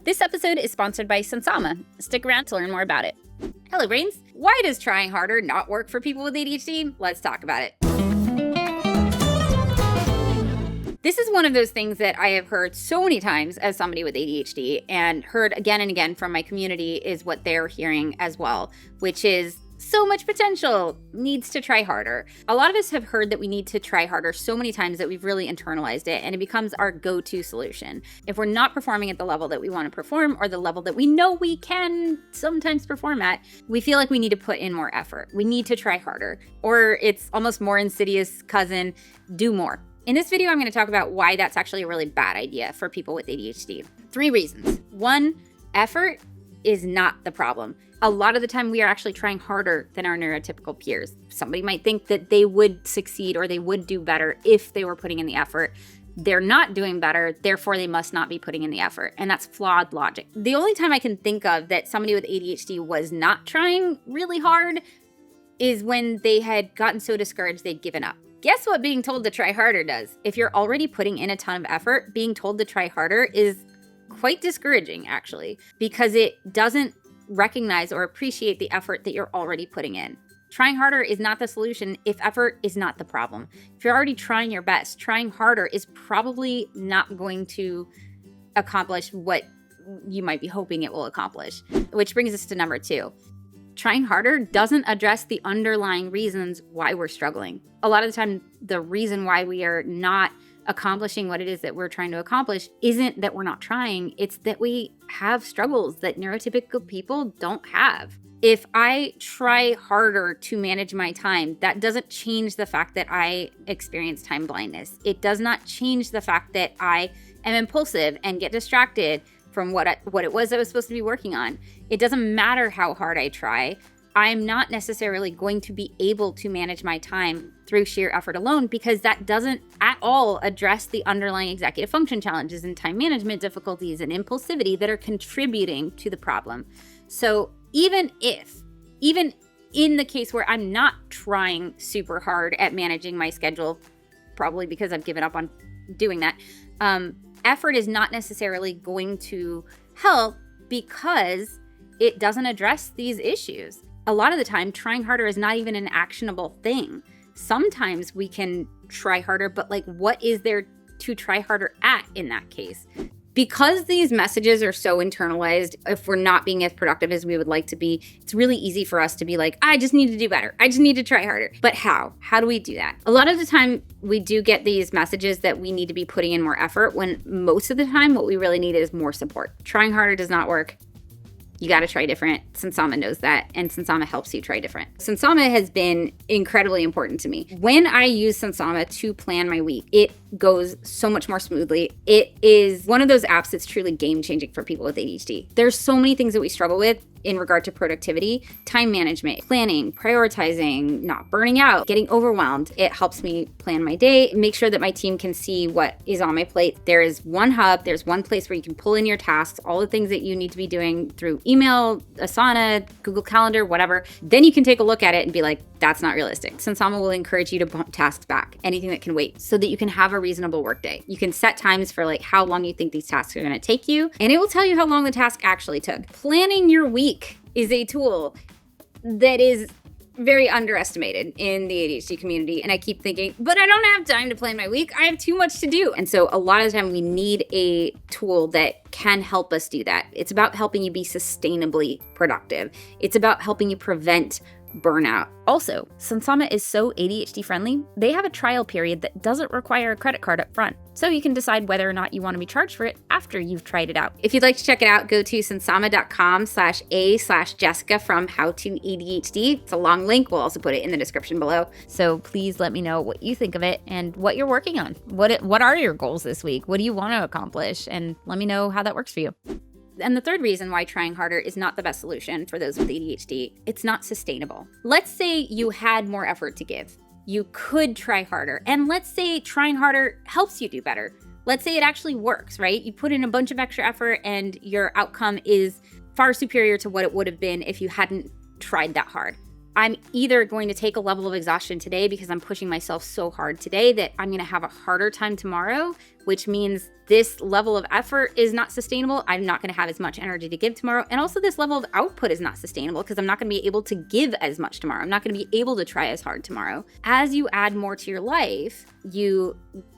This episode is sponsored by Sensama. Stick around to learn more about it. Hello, brains. Why does trying harder not work for people with ADHD? Let's talk about it. This is one of those things that I have heard so many times as somebody with ADHD, and heard again and again from my community is what they're hearing as well, which is so much potential, needs to try harder. A lot of us have heard that we need to try harder so many times that we've really internalized it, and it becomes our go-to solution. If we're not performing at the level that we want to perform, or the level that we know we can sometimes perform at, we feel like we need to put in more effort. We need to try harder. Or it's almost more insidious cousin, do more. In this video, I'm going to talk about why that's actually a really bad idea for people with ADHD. 3 reasons. 1, effort is not the problem. A lot of the time, we are actually trying harder than our neurotypical peers. Somebody might think that they would succeed or they would do better if they were putting in the effort. They're not doing better, therefore they must not be putting in the effort. And that's flawed logic. The only time I can think of that somebody with ADHD was not trying really hard is when they had gotten so discouraged they'd given up. Guess what being told to try harder does? If you're already putting in a ton of effort, being told to try harder is quite discouraging, actually, because it doesn't recognize or appreciate the effort that you're already putting in. Trying harder is not the solution if effort is not the problem. If you're already trying your best, trying harder is probably not going to accomplish what you might be hoping it will accomplish. Which brings us to number 2. Trying harder doesn't address the underlying reasons why we're struggling. A lot of the time, the reason why we are not accomplishing what it is that we're trying to accomplish isn't that we're not trying, it's that we have struggles that neurotypical people don't have. If I try harder to manage my time, that doesn't change the fact that I experience time blindness. It does not change the fact that I am impulsive and get distracted from what it was I was supposed to be working on. It doesn't matter how hard I try. I'm not necessarily going to be able to manage my time through sheer effort alone, because that doesn't at all address the underlying executive function challenges and time management difficulties and impulsivity that are contributing to the problem. So even in the case where I'm not trying super hard at managing my schedule, probably because I've given up on doing that, effort is not necessarily going to help because it doesn't address these issues. A lot of the time, trying harder is not even an actionable thing. Sometimes we can try harder, but what is there to try harder at in that case? Because these messages are so internalized, if we're not being as productive as we would like to be, it's really easy for us to be like, I just need to do better. I just need to try harder. But how? How do we do that? A lot of the time, we do get these messages that we need to be putting in more effort, when most of the time, what we really need is more support. Trying harder does not work. You got to try different. Sensama knows that, and Sensama helps you try different. Sensama has been incredibly important to me. When I use Sensama to plan my week, it goes so much more smoothly. It is one of those apps that's truly game-changing for people with ADHD. There's so many things that we struggle with in regard to productivity, time management, planning, prioritizing, not burning out, getting overwhelmed. It helps me plan my day, make sure that my team can see what is on my plate. There is one hub, there's one place where you can pull in your tasks, all the things that you need to be doing through email, Asana, Google Calendar, whatever. Then you can take a look at it and be like, that's not realistic. Sensama will encourage you to bump tasks back, anything that can wait, so that you can have a reasonable workday. You can set times for how long you think these tasks are going to take you, and it will tell you how long the task actually took. Planning your week is a tool that is very underestimated in the ADHD community. And I keep thinking, but I don't have time to plan my week. I have too much to do. And so a lot of the time we need a tool that can help us do that. It's about helping you be sustainably productive. It's about helping you prevent burnout. Also, Sensama is so ADHD friendly, they have a trial period that doesn't require a credit card up front. So you can decide whether or not you want to be charged for it after you've tried it out. If you'd like to check it out, go to sensama.com/a/Jessica from How to ADHD. It's a long link. We'll also put it in the description below. So please let me know what you think of it and what you're working on. What are your goals this week? What do you want to accomplish? And let me know how that works for you. And the third reason why trying harder is not the best solution for those with ADHD, it's not sustainable. Let's say you had more effort to give. You could try harder. And let's say trying harder helps you do better. Let's say it actually works, right? You put in a bunch of extra effort and your outcome is far superior to what it would have been if you hadn't tried that hard. I'm either going to take a level of exhaustion today because I'm pushing myself so hard today that I'm going to have a harder time tomorrow, which means this level of effort is not sustainable. I'm not going to have as much energy to give tomorrow. And also this level of output is not sustainable because I'm not going to be able to give as much tomorrow. I'm not going to be able to try as hard tomorrow. As you add more to your life, you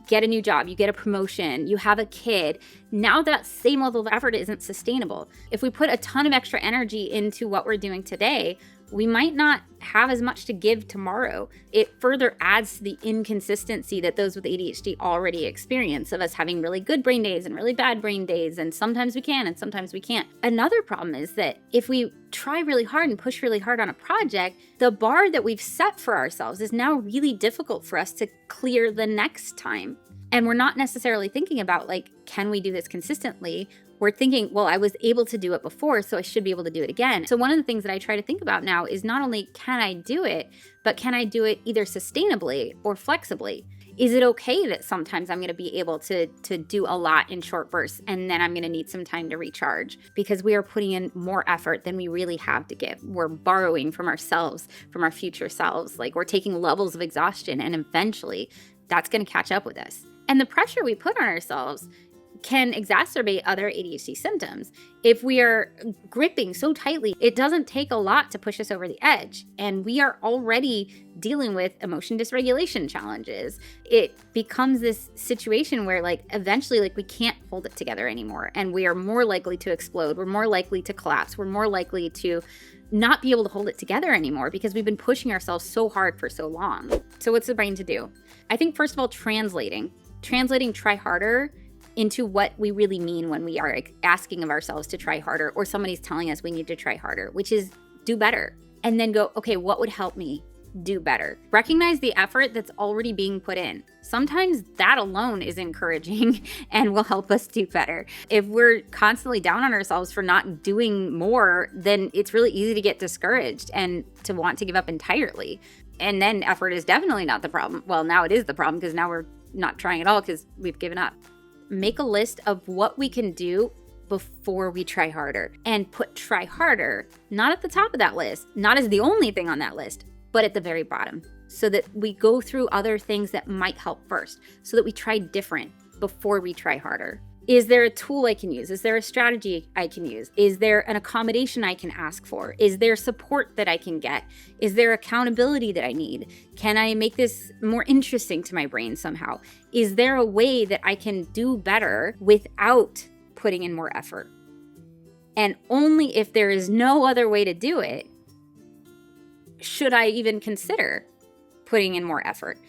get a new job, you get a promotion, you have a kid. Now that same level of effort isn't sustainable. If we put a ton of extra energy into what we're doing today, we might not have as much to give tomorrow. It further adds to the inconsistency that those with ADHD already experience of us having really good brain days and really bad brain days, and sometimes we can and sometimes we can't. Another problem is that if we try really hard and push really hard on a project, the bar that we've set for ourselves is now really difficult for us to clear the next time. And we're not necessarily thinking about, like, can we do this consistently? We're thinking, well, I was able to do it before, so I should be able to do it again. So one of the things that I try to think about now is not only can I do it, but can I do it either sustainably or flexibly? Is it okay that sometimes I'm going to be able to do a lot in short bursts and then I'm going to need some time to recharge because we are putting in more effort than we really have to give? We're borrowing from ourselves, from our future selves. Like, we're taking levels of exhaustion, and eventually that's going to catch up with us. And the pressure we put on ourselves can exacerbate other ADHD symptoms. If we are gripping so tightly, it doesn't take a lot to push us over the edge. And we are already dealing with emotion dysregulation challenges. It becomes this situation where, like, eventually, like, we can't hold it together anymore. And we are more likely to explode. We're more likely to collapse. We're more likely to not be able to hold it together anymore because we've been pushing ourselves so hard for so long. So what's the brain to do? I think, first of all, translating try harder into what we really mean when we are asking of ourselves to try harder, or somebody's telling us we need to try harder, which is do better. And then go, okay, what would help me do better? Recognize the effort that's already being put in. Sometimes that alone is encouraging and will help us do better. If we're constantly down on ourselves for not doing more, then it's really easy to get discouraged and to want to give up entirely. And then effort is definitely not the problem. Well, now it is the problem because now we're not trying at all because we've given up. Make a list of what we can do before we try harder, and put try harder not at the top of that list, not as the only thing on that list, but at the very bottom, so that we go through other things that might help first, so that we try different before we try harder. Is there a tool I can use? Is there a strategy I can use? Is there an accommodation I can ask for? Is there support that I can get? Is there accountability that I need? Can I make this more interesting to my brain somehow? Is there a way that I can do better without putting in more effort? And only if there is no other way to do it, should I even consider putting in more effort.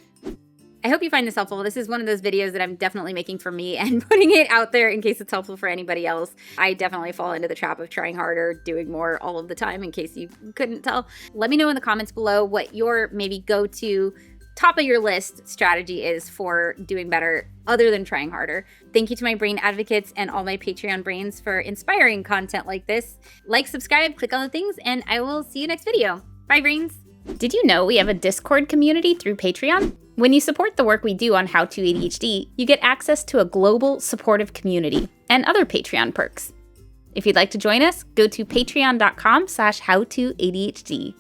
I hope you find this helpful. This is one of those videos that I'm definitely making for me and putting it out there in case it's helpful for anybody else. I definitely fall into the trap of trying harder, doing more all of the time, in case you couldn't tell. Let me know in the comments below what your maybe go-to top of your list strategy is for doing better other than trying harder. Thank you to my brain advocates and all my Patreon brains for inspiring content like this. Like, subscribe, click on the things, and I will see you next video. Bye, brains. Did you know we have a Discord community through Patreon? When you support the work we do on How to ADHD, you get access to a global supportive community and other Patreon perks. If you'd like to join us, go to patreon.com/howtoadhd.